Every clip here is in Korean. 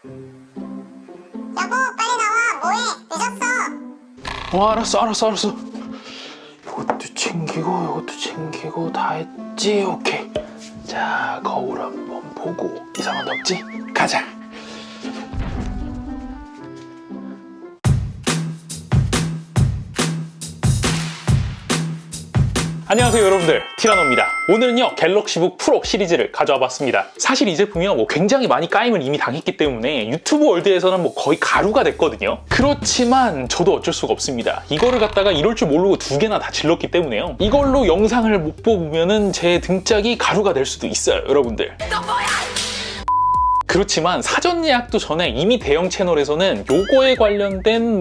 여보, 빨리 나와. 뭐해? 늦었어. 알았어. 이것도 챙기고 다 했지. 오케이. 자, 거울 한번 보고 이상한 데 없지? 가자. 안녕하세요 여러분들, 티라노입니다. 오늘은요 갤럭시북 프로 시리즈를 가져와 봤습니다. 사실 이 제품이요 굉장히 많이 까임을 이미 당했기 때문에 유튜브 월드에서는 거의 가루가 됐거든요. 그렇지만 저도 어쩔 수가 없습니다. 이거를 갖다가 이럴 줄 모르고 두 개나 다 질렀기 때문에요. 이걸로 영상을 못 뽑으면은 제 등짝이 가루가 될 수도 있어요 여러분들. 그렇지만 사전 예약도 전에 이미 대형 채널에서는 요거에 관련된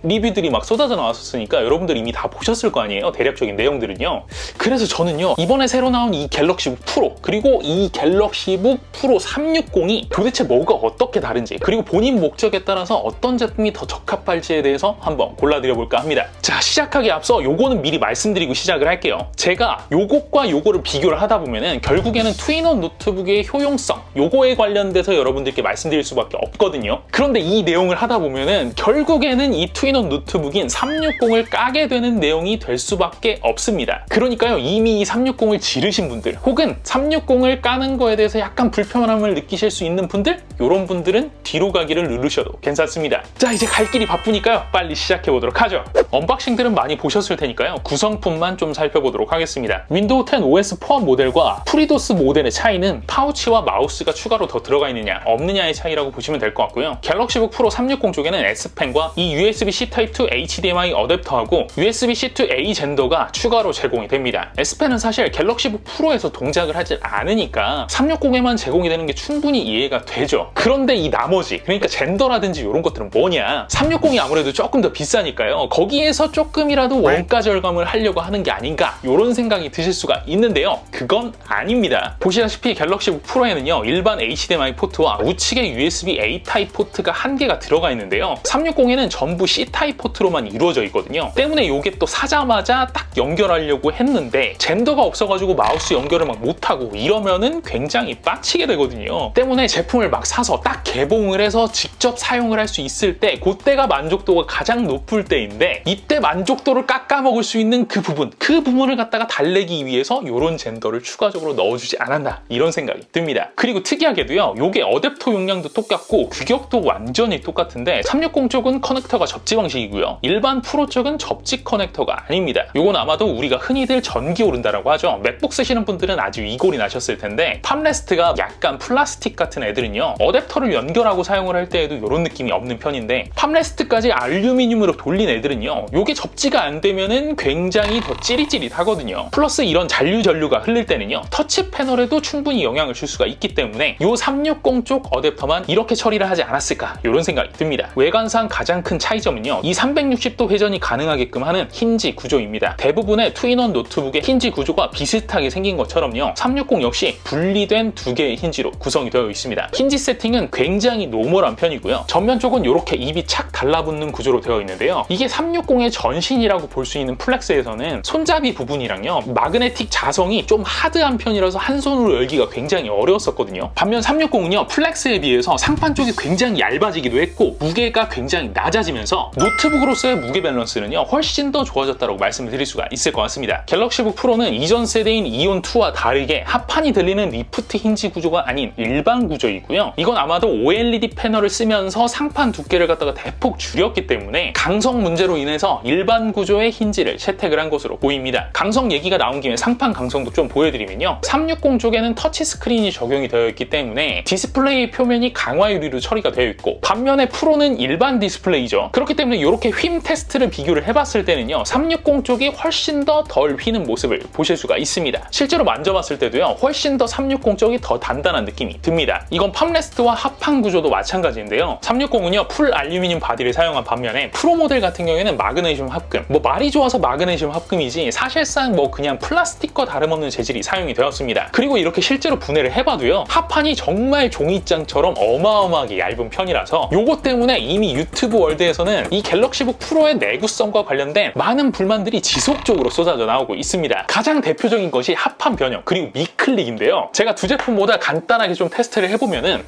리뷰들이 막 쏟아져 나왔었으니까 여러분들 이미 다 보셨을 거 아니에요, 대략적인 내용들은요. 그래서 저는요 이번에 새로 나온 이 갤럭시북 프로, 그리고 이 갤럭시북 프로 360이 도대체 뭐가 어떻게 다른지, 그리고 본인 목적에 따라서 어떤 제품이 더 적합할지에 대해서 한번 골라드려볼까 합니다. 자, 시작하기에 앞서 요거는 미리 말씀드리고 시작을 할게요. 제가 요것과 요거를 비교를 하다 보면은 결국에는 투인원 노트북의 효용성, 요거에 관련돼서 여러분들께 말씀드릴 수밖에 없거든요. 그런데 이 내용을 하다 보면은 결국에는 이 투인원 노트북인 360을 까게 되는 내용이 될 수밖에 없습니다. 그러니까요 이미 이 360을 지르신 분들, 혹은 360을 까는 거에 대해서 약간 불편함을 느끼실 수 있는 분들, 이런 분들은 뒤로 가기를 누르셔도 괜찮습니다. 자, 이제 갈 길이 바쁘니까요 빨리 시작해 보도록 하죠. 언박싱들은 많이 보셨을 테니까요 구성품만 좀 살펴보도록 하겠습니다. 윈도우 10 OS 포함 모델과 프리도스 모델의 차이는 파우치와 마우스가 추가로 더 들어가 있느냐 없느냐의 차이라고 보시면 될 것 같고요. 갤럭시북 프로 360 쪽에는 S펜과 이 USB-C Type-2 HDMI 어댑터하고 USB-C to A 젠더가 추가로 제공이 됩니다. S펜은 사실 갤럭시북 프로에서 동작을 하지 않으니까 360에만 제공이 되는 게 충분히 이해가 되죠. 그런데 이 나머지, 그러니까 젠더라든지 이런 것들은 뭐냐, 360이 아무래도 조금 더 비싸니까요 거기에서 조금이라도 원가 절감을 하려고 하는 게 아닌가, 이런 생각이 드실 수가 있는데요, 그건 아닙니다. 보시다시피 갤럭시북 프로에는요 일반 HDMI 포트와 우측에 USB-A 타입 포트가 한 개가 들어가 있는데요 360에는 전부 C 타입 포트로만 이루어져 있거든요. 때문에 이게 또 사자마자 딱 연결하려고 했는데 젠더가 없어가지고 마우스 연결을 막 못하고 이러면은 굉장히 빡치게 되거든요. 때문에 제품을 막 사서 딱 개봉을 해서 직접 사용을 할 수 있을 때, 그때가 만족도가 가장 높을 때인데, 이때 만족도를 깎아먹을 수 있는 그 부분을 갖다가 달래기 위해서 이런 젠더를 추가적으로 넣어주지 않았나, 이런 생각이 듭니다. 그리고 특이하게도요 요게 어댑터 용량도 똑같고 규격도 완전히 똑같은데 360 쪽은 커넥터가 접지 방식이고요 일반 프로 쪽은 접지 커넥터가 아닙니다. 요건 아마도 우리가 흔히들 전기 오른다라고 하죠. 맥북 쓰시는 분들은 아주 이골이 나셨을 텐데, 팜레스트가 약간 플라스틱 같은 애들은요 어댑터를 연결하고 사용을 할 때에도 이런 느낌이 없는 편인데, 팜레스트까지 알루미늄으로 돌린 애들은요 요게 접지가 안 되면은 굉장히 더 찌릿찌릿하거든요. 플러스 이런 잔류전류가 흘릴 때는요 터치 패널에도 충분히 영향을 줄 수가 있기 때문에 요 360 쪽 어댑터만 이렇게 처리를 하지 않았을까, 이런 생각이 듭니다. 외관상 가장 큰 차이점은요 이 360도 회전이 가능하게끔 하는 힌지 구조입니다. 대부분의 투인원 노트북의 힌지 구조가 비슷하게 생긴 것처럼요 360 역시 분리된 두 개의 힌지로 구성이 되어 있습니다. 힌지 세팅은 굉장히 노멀한 편이고요 전면 쪽은 이렇게 입이 착 달라붙는 구조로 되어 있는데요 이게 360의 전신이라고 볼 수 있는 플렉스에서는 손잡이 부분이랑요 마그네틱 자성이 좀 하드한 편이라서 한 손으로 열기가 굉장히 어려웠었거든요. 반면 360은요 플렉스에 비해서 상판 쪽이 굉장히 얇아지기도 했고 무게가 굉장히 낮아지면서 노트북으로서의 무게 밸런스는요 훨씬 더 좋아졌다고 말씀을 드릴 수가 있을 것 같습니다. 갤럭시북 프로는 이전 세대인 이온2와 다르게 합판이 들리는 리프트 힌지 구조가 아닌 일반 구조이고요 이건 아마도 OLED 패널을 쓰면서 상판 두께를 갖다가 대폭 줄였기 때문에 강성 문제로 인해서 일반 구조의 힌지를 채택을 한 것으로 보입니다. 강성 얘기가 나온 김에 상판 강성도 좀 보여드리면요 360 쪽에는 터치 스크린이 적용이 되어 있기 때문에 디스플레이 표면이 강화 유리로 처리가 되어 있고, 반면에 프로는 일반 디스플레이죠. 그렇기 때문에 이렇게 휨 테스트를 비교를 해봤을 때는요 360 쪽이 훨씬 더 덜 휘는 모습을 보실 수가 있습니다. 실제로 만져봤을 때도요 훨씬 더 360 쪽이 더 단단한 느낌이 듭니다. 이건 팜레스트와 합판 구조도 마찬가지인데요 360은요 풀 알루미늄 바디를 사용한 반면에 프로 모델 같은 경우에는 마그네슘 합금, 말이 좋아서 마그네슘 합금이지 사실상 그냥 플라스틱과 다름없는 재질이 사용이 되었습니다. 그리고 이렇게 실제로 분해를 해봐도요 합판이 정말 종이장처럼 어마어마하게 얇은 편이라서 요것 때문에 이미 유튜브 월드에서는 이 갤럭시북 프로의 내구성과 관련된 많은 불만들이 지속적으로 쏟아져 나오고 있습니다. 가장 대표적인 것이 합판 변형 그리고 미클릭인데요 제가 두 제품보다 간단하게 좀 테스트를 해보면은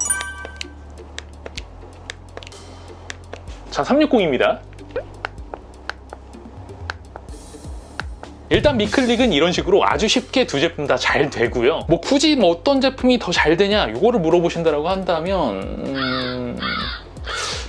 자, 360입니다. 일단 미클릭은 이런 식으로 아주 쉽게 두 제품 다 잘 되고요. 뭐 굳이 뭐 어떤 제품이 더 잘 되냐 이거를 물어보신다고 한다면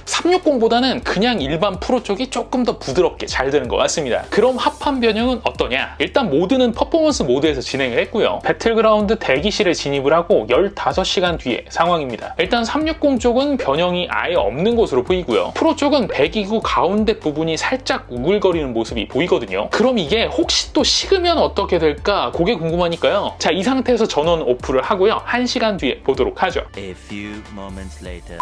360보다는 그냥 일반 프로 쪽이 조금 더 부드럽게 잘 되는 것 같습니다. 그럼 합판 변형은 어떠냐? 일단 모드는 퍼포먼스 모드에서 진행을 했고요. 배틀그라운드 대기실에 진입을 하고 15시간 뒤의 상황입니다. 일단 360 쪽은 변형이 아예 없는 것으로 보이고요. 프로 쪽은 배기구 가운데 부분이 살짝 우글거리는 모습이 보이거든요. 그럼 이게 혹시 또 식으면 어떻게 될까? 그게 궁금하니까요. 자, 이 상태에서 전원 오프를 하고요. 1시간 뒤에 보도록 하죠. A few moments later.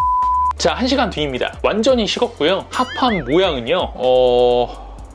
자, 1시간 뒤입니다. 완전히 식었고요. 합판 모양은요,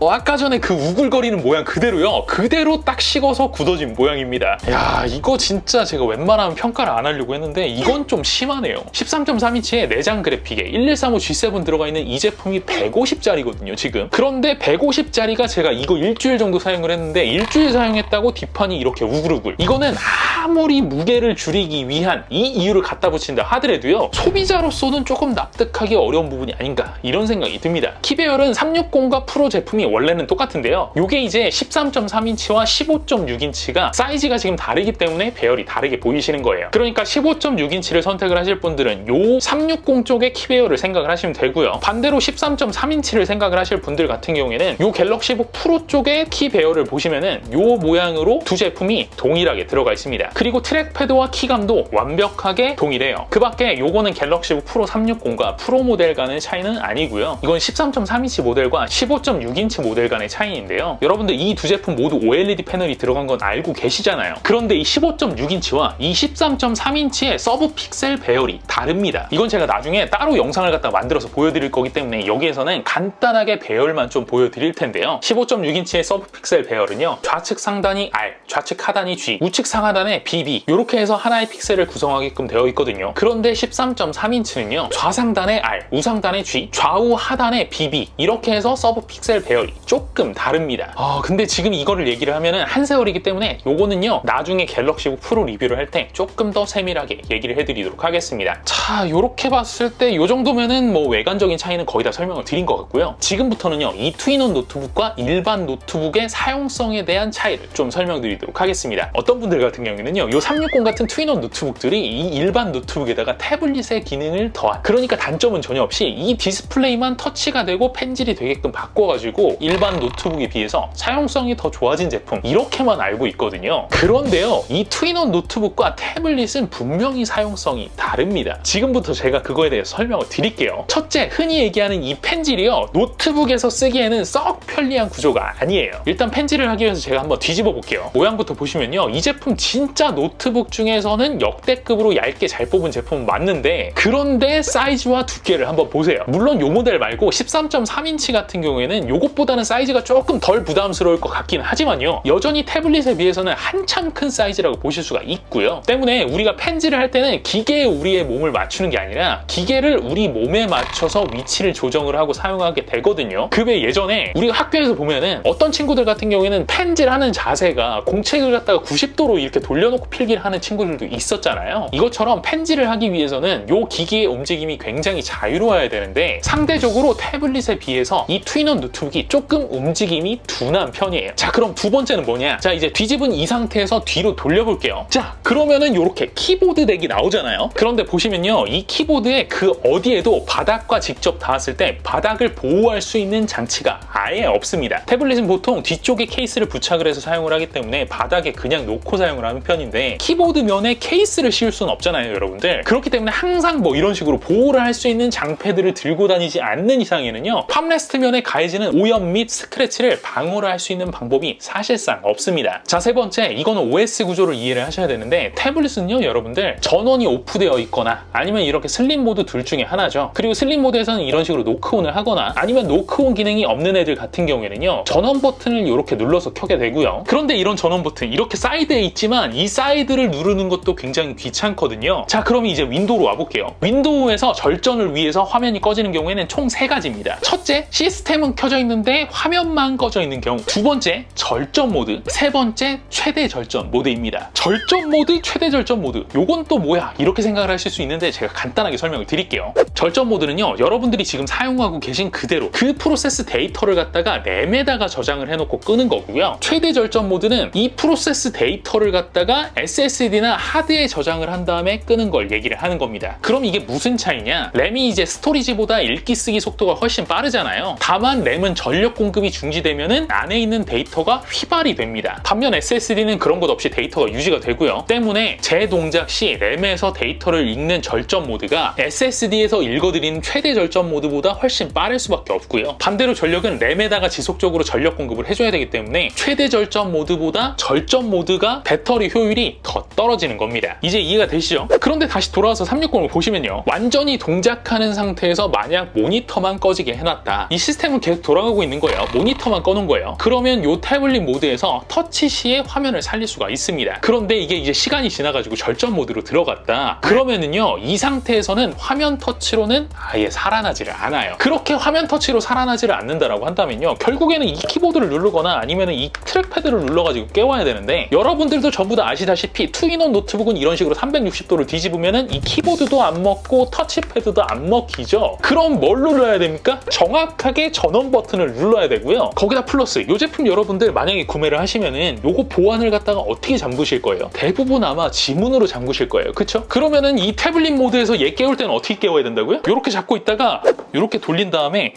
아까 전에 그 우글거리는 모양 그대로요. 그대로 딱 식어서 굳어진 모양입니다. 야, 이거 진짜 제가 웬만하면 평가를 안 하려고 했는데 이건 좀 심하네요. 13.3인치의 내장 그래픽에 1135G7 들어가 있는 이 제품이 150짜리거든요, 지금. 그런데 150짜리가 제가 이거 일주일 정도 사용을 했는데 일주일 사용했다고 뒷판이 이렇게 우글우글. 이거는 아무리 무게를 줄이기 위한 이 이유를 갖다 붙인다 하더라도요, 소비자로서는 조금 납득하기 어려운 부분이 아닌가 이런 생각이 듭니다. 키배열은 360과 프로 제품이 원래는 똑같은데요. 이게 이제 13.3인치와 15.6인치가 사이즈가 지금 다르기 때문에 배열이 다르게 보이시는 거예요. 그러니까 15.6인치를 선택을 하실 분들은 요 360 쪽의 키 배열을 생각을 하시면 되고요. 반대로 13.3인치를 생각을 하실 분들 같은 경우에는 요 갤럭시북 프로 쪽의 키 배열을 보시면은 요 모양으로 두 제품이 동일하게 들어가 있습니다. 그리고 트랙패드와 키감도 완벽하게 동일해요. 그 밖에 요거는 갤럭시북 프로 360과 프로 모델 간의 차이는 아니고요. 이건 13.3인치 모델과 15.6인치 모델 간의 차이인데요. 여러분들 이 두 제품 모두 OLED 패널이 들어간 건 알고 계시잖아요. 그런데 이 15.6인치와 이 13.3인치의 서브 픽셀 배열이 다릅니다. 이건 제가 나중에 따로 영상을 갖다 만들어서 보여드릴 거기 때문에 여기에서는 간단하게 배열만 좀 보여드릴 텐데요. 15.6인치의 서브 픽셀 배열은요, 좌측 상단이 R, 좌측 하단이 G, 우측 상하단에 BB 이렇게 해서 하나의 픽셀을 구성하게끔 되어 있거든요. 그런데 13.3인치는요, 좌상단에 R, 우상단에 G, 좌우 하단에 BB 이렇게 해서 서브 픽셀 배열이 조금 다릅니다. 근데 지금 이거를 얘기를 하면은 한세월이기 때문에 요거는요, 나중에 갤럭시북 프로 리뷰를 할 때 조금 더 세밀하게 얘기를 해드리도록 하겠습니다. 자, 요렇게 봤을 때 요 정도면은 뭐 외관적인 차이는 거의 다 설명을 드린 것 같고요. 지금부터는요, 이 투인원 노트북과 일반 노트북의 사용성에 대한 차이를 좀 설명드리도록 하겠습니다. 어떤 분들 같은 경우에는요, 요 360 같은 투인원 노트북들이 이 일반 노트북에다가 태블릿의 기능을 더한, 그러니까 단점은 전혀 없이 이 디스플레이만 터치가 되고 펜질이 되게끔 바꿔가지고 일반 노트북에 비해서 사용성이 더 좋아진 제품 이렇게만 알고 있거든요. 그런데요, 이 투인원 노트북과 태블릿은 분명히 사용성이 다릅니다. 지금부터 제가 그거에 대해서 설명을 드릴게요. 첫째, 흔히 얘기하는 이 펜질이요, 노트북에서 쓰기에는 썩 편리한 구조가 아니에요. 일단 펜질을 하기 위해서 제가 한번 뒤집어 볼게요. 모양부터 보시면요, 이 제품 진짜 노트북 중에서는 역대급으로 얇게 잘 뽑은 제품은 맞는데, 그런데 사이즈와 두께를 한번 보세요. 물론 요 모델 말고 13.3인치 같은 경우에는 요것보다는 사이즈가 조금 덜 부담스러울 것 같긴 하지만요, 여전히 태블릿에 비해서는 한참 큰 사이즈라고 보실 수가 있고요. 때문에 우리가 펜질을 할 때는 기계에 우리의 몸을 맞추는 게 아니라 기계를 우리 몸에 맞춰서 위치를 조정을 하고 사용하게 되거든요. 그 외 예전에 우리가 학교에서 보면은 어떤 친구들 같은 경우에는 펜질하는 자세가 공책을 갖다가 90도로 이렇게 돌려놓고 필기를 하는 친구들도 있었잖아요. 이것처럼 펜질을 하기 위해서는 요 기기의 움직임이 굉장히 자유로워야 되는데, 상대적으로 태블릿에 비해서 이 투인원 노트북이 조금 움직임이 둔한 편이에요. 자, 그럼 두 번째는 뭐냐? 자, 이제 뒤집은 이 상태에서 뒤로 돌려볼게요. 자, 그러면은 이렇게 키보드 덱이 나오잖아요. 그런데 보시면요, 이 키보드에 그 어디에도 바닥과 직접 닿았을 때 바닥을 보호할 수 있는 장치가 아예 없습니다. 태블릿은 보통 뒤쪽에 케이스를 부착을 해서 사용을 하기 때문에 바닥에 그냥 놓고 사용을 하는 편인데, 키보드 면에 케이스를 씌울 수는 없잖아요, 여러분들. 그렇기 때문에 항상 뭐 이런 식으로 보호를 할 수 있는 장패들을 들고 다니지 않는 이상에는요, 팜레스트 면에 가해지는 오염 및 스크래치를 방어를 할 수 있는 방법이 사실상 없습니다. 자, 세 번째, 이거는 OS 구조를 이해를 하셔야 되는데, 태블릿은요, 여러분들 전원이 오프되어 있거나 아니면 이렇게 슬립 모드 둘 중에 하나죠. 그리고 슬립 모드에서는 이런 식으로 노크온을 하거나 아니면 노크온 기능이 없는 애들 같은 경우에는요, 전원 버튼을 이렇게 눌러서 켜게 되고요. 그런데 이런 전원 버튼 이렇게 사이드에 있지만 이 사이드를 누르는 것도 굉장히 귀찮거든요. 자, 그럼 이제 윈도우로 와볼게요. 윈도우에서 절전을 위해서 화면이 꺼지는 경우에는 총 3가지입니다. 첫째, 시스템은 켜져 있는데 그런데 화면만 꺼져 있는 경우. 두 번째, 절전 모드. 세 번째, 최대 절전 모드입니다. 절전 모드, 최대 절전 모드. 요건 또 뭐야? 이렇게 생각을 하실 수 있는데 제가 간단하게 설명을 드릴게요. 절전 모드는요, 여러분들이 지금 사용하고 계신 그대로 그 프로세스 데이터를 갖다가 램에다가 저장을 해놓고 끄는 거고요. 최대 절전 모드는 이 프로세스 데이터를 갖다가 SSD나 하드에 저장을 한 다음에 끄는 걸 얘기를 하는 겁니다. 그럼 이게 무슨 차이냐? 램이 이제 스토리지보다 읽기 쓰기 속도가 훨씬 빠르잖아요. 다만 램은 전력 공급이 중지되면은 안에 있는 데이터가 휘발이 됩니다. 반면 SSD는 그런 것 없이 데이터가 유지가 되고요. 때문에 재동작 시 램에서 데이터를 읽는 절전 모드가 SSD에서 읽어드리는 최대 절전 모드보다 훨씬 빠를 수밖에 없고요. 반대로 전력은 램에다가 지속적으로 전력 공급을 해줘야 되기 때문에 최대 절전 모드보다 절전 모드가 배터리 효율이 더 떨어지는 겁니다. 이제 이해가 되시죠? 그런데 다시 돌아와서 360을 보시면요, 완전히 동작하는 상태에서 만약 모니터만 꺼지게 해놨다. 이 시스템은 계속 돌아가고 있는 거예요. 모니터만 꺼놓은 거예요. 그러면 이 태블릿 모드에서 터치 시에 화면을 살릴 수가 있습니다. 그런데 이게 이제 시간이 지나가지고 절전 모드로 들어갔다. 그러면은요, 이 상태에서는 화면 터치로는 아예 살아나지를 않아요. 그렇게 화면 터치로 살아나지를 않는다라고 한다면요, 결국에는 이 키보드를 누르거나 아니면 이 트랙패드를 눌러가지고 깨워야 되는데, 여러분들도 전부 다 아시다시피 투인원 노트북은 이런 식으로 360도를 뒤집으면은 이 키보드도 안 먹고 터치패드도 안 먹히죠. 그럼 뭘 눌러야 됩니까? 정확하게 전원 버튼을 눌러야 되고요. 거기다 플러스, 이 제품 여러분들 만약에 구매를 하시면은 요거 보안을 갖다가 어떻게 잠그실 거예요? 대부분 아마 지문으로 잠그실 거예요. 그쵸? 그러면은 이 태블릿 모드에서 얘 깨울 때는 어떻게 깨워야 된다고요? 이렇게 잡고 있다가 이렇게 돌린 다음에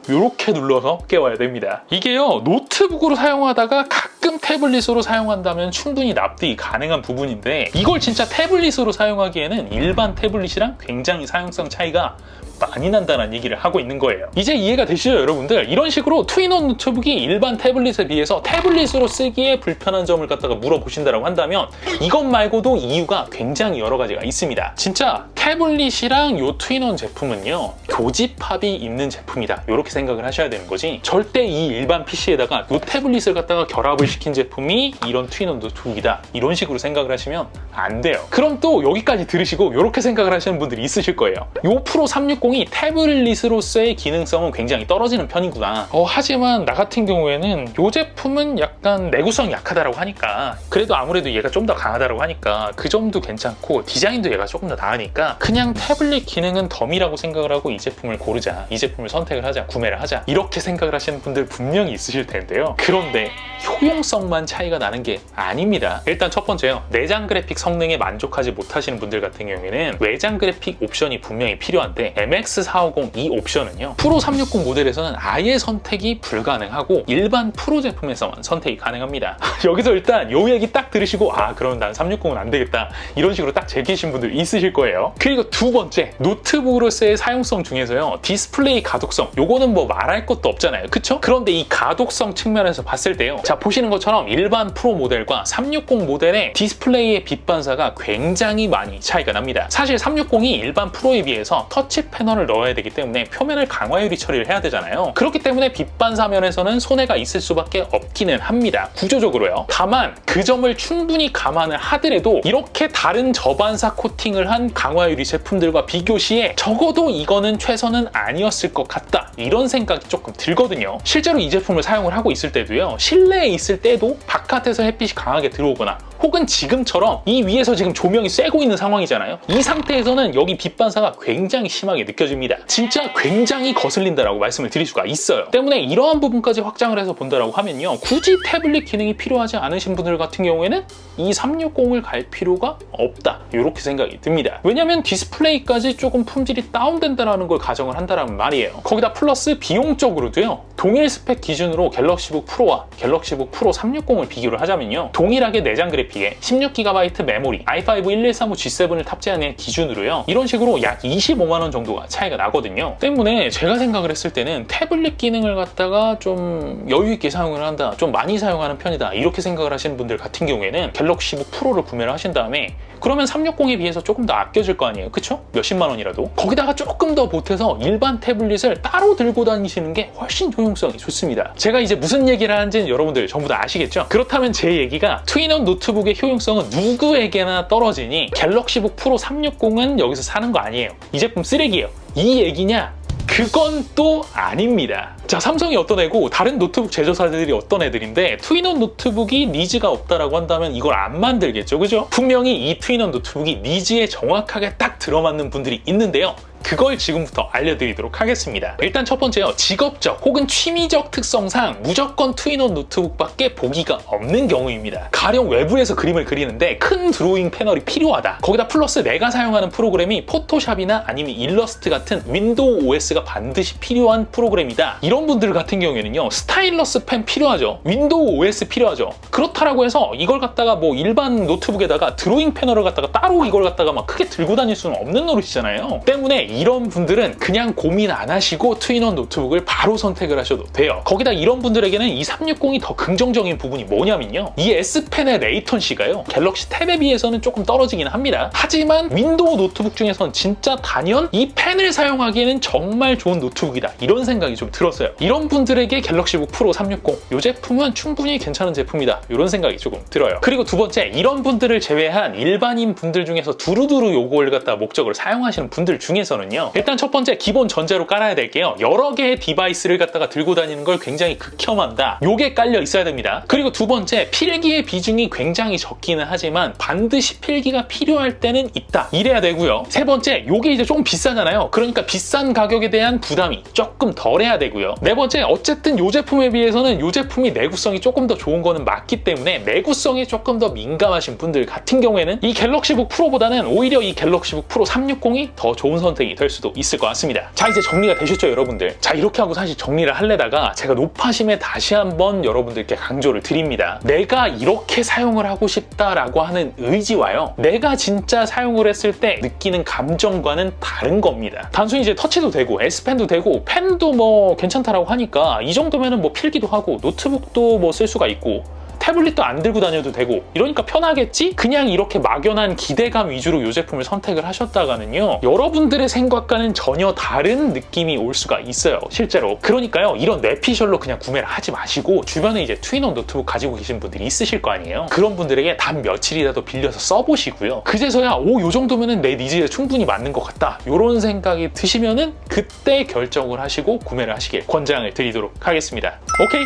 이렇게 눌러서 깨워야 됩니다. 이게요, 노트북으로 사용하다가 가끔 태블릿으로 사용한다면 충분히 납득이 가능한 부분인데, 이걸 진짜 태블릿으로 사용하기에는 일반 태블릿이랑 굉장히 사용성 차이가 많이 난다는 얘기를 하고 있는 거예요. 이제 이해가 되시죠, 여러분들? 이런 식으로 투인원 노트북이 일반 태블릿에 비해서 태블릿으로 쓰기에 불편한 점을 갖다가 물어보신다고 한다면 이것 말고도 이유가 굉장히 여러 가지가 있습니다. 진짜 태블릿이랑 요 투인원 제품은요, 교집합이 있는 제품이다, 이렇게 생각을 하셔야 되는 거지, 절대 이 일반 PC에다가 요 태블릿을 갖다가 결합을 시킨 제품이 이런 투인원 노트북이다, 이런 식으로 생각을 하시면 안 돼요. 그럼 또 여기까지 들으시고 이렇게 생각을 하시는 분들이 있으실 거예요. 요 프로 360이 태블릿으로서의 기능성은 굉장히 떨어지는 편이구나. 하지만 나 같은 경우에는 이 제품은 약간 내구성이 약하다라고 하니까, 그래도 아무래도 얘가 좀 더 강하다라고 하니까 그 점도 괜찮고 디자인도 얘가 조금 더 나으니까 그냥 태블릿 기능은 덤이라고 생각을 하고 이 제품을 고르자, 이 제품을 선택을 하자, 구매를 하자, 이렇게 생각을 하시는 분들 분명히 있으실 텐데요. 그런데 효용성만 차이가 나는 게 아닙니다. 일단 첫 번째요, 내장 그래픽 성능에 만족하지 못하시는 분들 같은 경우에는 외장 그래픽 옵션이 분명히 필요한데, MX450 이 옵션은요, 프로 360 모델에서는 아예 선택이 불가능하고 일반 프로 제품에서만 선택이 가능합니다. 여기서 일단 요 얘기 딱 들으시고, 그럼 난 360은 안 되겠다, 이런 식으로 딱 제기신 분들 있으실 거예요. 그리고 두 번째, 노트북으로서의 사용성 중에서요, 디스플레이 가독성, 요거는 뭐 말할 것도 없잖아요. 그쵸? 그런데 이 가독성 측면에서 봤을 때요, 자, 보시는 것처럼 일반 프로 모델과 360 모델의 디스플레이의 빛 반사가 굉장히 많이 차이가 납니다. 사실 360이 일반 프로에 비해서 터치 패널을 넣어야 되기 때문에 표면을 강화 유리 처리를 해야 되잖아요. 그렇기 때문에 빛 반사 면에서는 손해가 있을 수밖에 없기는 합니다, 구조적으로요. 다만 그 점을 충분히 감안을 하더라도 이렇게 다른 저반사 코팅을 한 강화 유리 제품들과 비교 시에 적어도 이거는 최선은 아니었을 것 같다, 이런 생각이 조금 들거든요. 실제로 이 제품을 사용을 하고 있을 때도요, 실내에 있을 때도 바깥에서 햇빛이 강하게 들어오거나 혹은 지금처럼 이 위에서 지금 조명이 쐬고 있는 상황이잖아요. 이 상태에서는 여기 빛 반사가 굉장히 심하게 느껴집니다. 진짜 굉장히 거슬린다라고 말씀을 드릴 수가 있어요. 때문에 이러한 부분까지 확장을 해서 본다라고 하면요, 굳이 태블릿 기능이 필요하지 않으신 분들 같은 경우에는 이 360을 갈 필요가 없다, 이렇게 생각이 듭니다. 왜냐면 디스플레이까지 조금 품질이 다운된다라는 걸 가정을 한다라는 말이에요. 거기다 플러스 비용적으로도요, 동일 스펙 기준으로 갤럭시북 프로와 갤럭시북 프로 360을 비교를 하자면요, 동일하게 내장 그래픽에 16GB 메모리 i5 1135G7을 탑재하는 기준으로요, 이런 식으로 약 25만원 정도가 차이가 나거든요. 때문에 제가 생각을 했을 때는 태블릿 기능을 갖다가 좀 여유 있게 사용을 한다, 좀 많이 사용하는 편이다, 이렇게 생각을 하시는 분들 같은 경우에는 갤럭시북 프로를 구매를 하신 다음에, 그러면 360에 비해서 조금 더 아껴질 거 아니에요. 그쵸? 몇십만 원이라도. 거기다가 조금 더 보태서 일반 태블릿을 따로 들고 다니시는 게 훨씬 효용성이 좋습니다. 제가 이제 무슨 얘기를 하는지는 여러분들 전부 다 아시겠죠? 그렇다면 제 얘기가 투인원 노트북의 효용성은 누구에게나 떨어지니 갤럭시북 프로 360은 여기서 사는 거 아니에요, 이 제품 쓰레기예요, 이 얘기냐? 그 그건 또 아닙니다. 자, 삼성이 어떤 애고 다른 노트북 제조사들이 어떤 애들인데 투인원 노트북이 니즈가 없다라고 한다면 이걸 안 만들겠죠, 그죠? 분명히 이 투인원 노트북이 니즈에 정확하게 딱 들어맞는 분들이 있는데요. 그걸 지금부터 알려드리도록 하겠습니다. 일단 첫 번째요. 직업적 혹은 취미적 특성상 무조건 투인원 노트북밖에 보기가 없는 경우입니다. 가령 외부에서 그림을 그리는데 큰 드로잉 패널이 필요하다. 거기다 플러스 내가 사용하는 프로그램이 포토샵이나 아니면 일러스트 같은 윈도우 OS가 반드시 필요한 프로그램이다. 이런 분들 같은 경우에는요. 스타일러스 펜 필요하죠. 윈도우 OS 필요하죠. 그렇다라고 해서 이걸 갖다가 뭐 일반 노트북에다가 드로잉 패널을 갖다가 따로 이걸 갖다가 막 크게 들고 다닐 수는 없는 노릇이잖아요. 때문에 이런 분들은 그냥 고민 안 하시고 투인원 노트북을 바로 선택을 하셔도 돼요. 거기다 이런 분들에게는 이 360이 더 긍정적인 부분이 뭐냐면요. 이 S펜의 레이턴시가요. 갤럭시 탭에 비해서는 조금 떨어지긴 합니다. 하지만 윈도우 노트북 중에선 진짜 단연 이 펜을 사용하기에는 정말 좋은 노트북이다. 이런 생각이 좀 들었어요. 이런 분들에게 갤럭시북 프로 360 이 제품은 충분히 괜찮은 제품이다. 이런 생각이 조금 들어요. 그리고 두 번째, 이런 분들을 제외한 일반인 분들 중에서 두루두루 요걸 갖다 목적으로 사용하시는 분들 중에서는 일단 첫 번째 기본 전제로 깔아야 될게요. 여러 개의 디바이스를 갖다가 들고 다니는 걸 굉장히 극혐한다. 요게 깔려 있어야 됩니다. 그리고 두 번째, 필기의 비중이 굉장히 적기는 하지만 반드시 필기가 필요할 때는 있다. 이래야 되고요. 세 번째, 요게 이제 조금 비싸잖아요. 그러니까 비싼 가격에 대한 부담이 조금 덜해야 되고요. 네 번째, 어쨌든 요 제품에 비해서는 요 제품이 내구성이 조금 더 좋은 거는 맞기 때문에 내구성에 조금 더 민감하신 분들 같은 경우에는 이 갤럭시북 프로보다는 오히려 이 갤럭시북 프로 360이 더 좋은 선택이 될 수도 있을 것 같습니다. 자, 이제 정리가 되셨죠, 여러분들? 자, 이렇게 하고 사실 정리를 하려다가 제가 높아심에 다시 한번 여러분들께 강조를 드립니다. 내가 이렇게 사용을 하고 싶다라고 하는 의지와요. 내가 진짜 사용을 했을 때 느끼는 감정과는 다른 겁니다. 단순히 이제 터치도 되고 S펜도 되고 펜도 뭐 괜찮다라고 하니까 이 정도면은 뭐 필기도 하고 노트북도 뭐 쓸 수가 있고 태블릿도 안 들고 다녀도 되고 이러니까 편하겠지? 그냥 이렇게 막연한 기대감 위주로 이 제품을 선택을 하셨다가는요, 여러분들의 생각과는 전혀 다른 느낌이 올 수가 있어요, 실제로. 그러니까요, 이런 뇌피셜로 그냥 구매를 하지 마시고 주변에 이제 투인원 노트북 가지고 계신 분들이 있으실 거 아니에요. 그런 분들에게 단 며칠이라도 빌려서 써보시고요. 그제서야 이 정도면은 내 니즈에 충분히 맞는 것 같다, 이런 생각이 드시면은 그때 결정을 하시고 구매를 하시길 권장을 드리도록 하겠습니다. 오케이?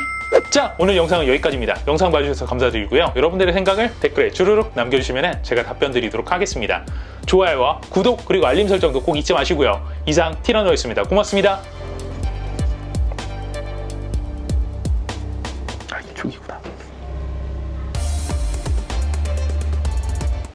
자, 오늘 영상은 여기까지입니다. 영상 봐주셔서 감사드리고요. 여러분들의 생각을 댓글에 주르륵 남겨주시면 제가 답변 드리도록 하겠습니다. 좋아요와 구독 그리고 알림 설정도 꼭 잊지 마시고요. 이상 티라노였습니다. 고맙습니다.